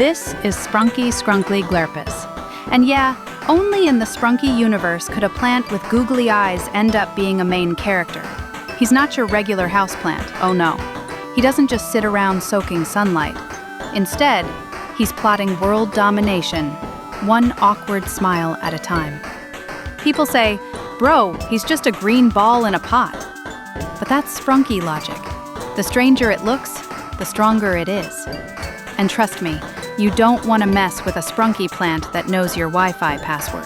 This is Sprunky Scrunkly Glurpus. And yeah, only in the Sprunky universe could a plant with googly eyes end up being a main character. He's not your regular houseplant, oh no. He doesn't just sit around soaking sunlight. Instead, he's plotting world domination, one awkward smile at a time. People say, bro, he's just a green ball in a pot. But that's Sprunky logic. The stranger it looks, the stronger it is. And trust me, you don't want to mess with a Sprunky plant that knows your Wi-Fi password.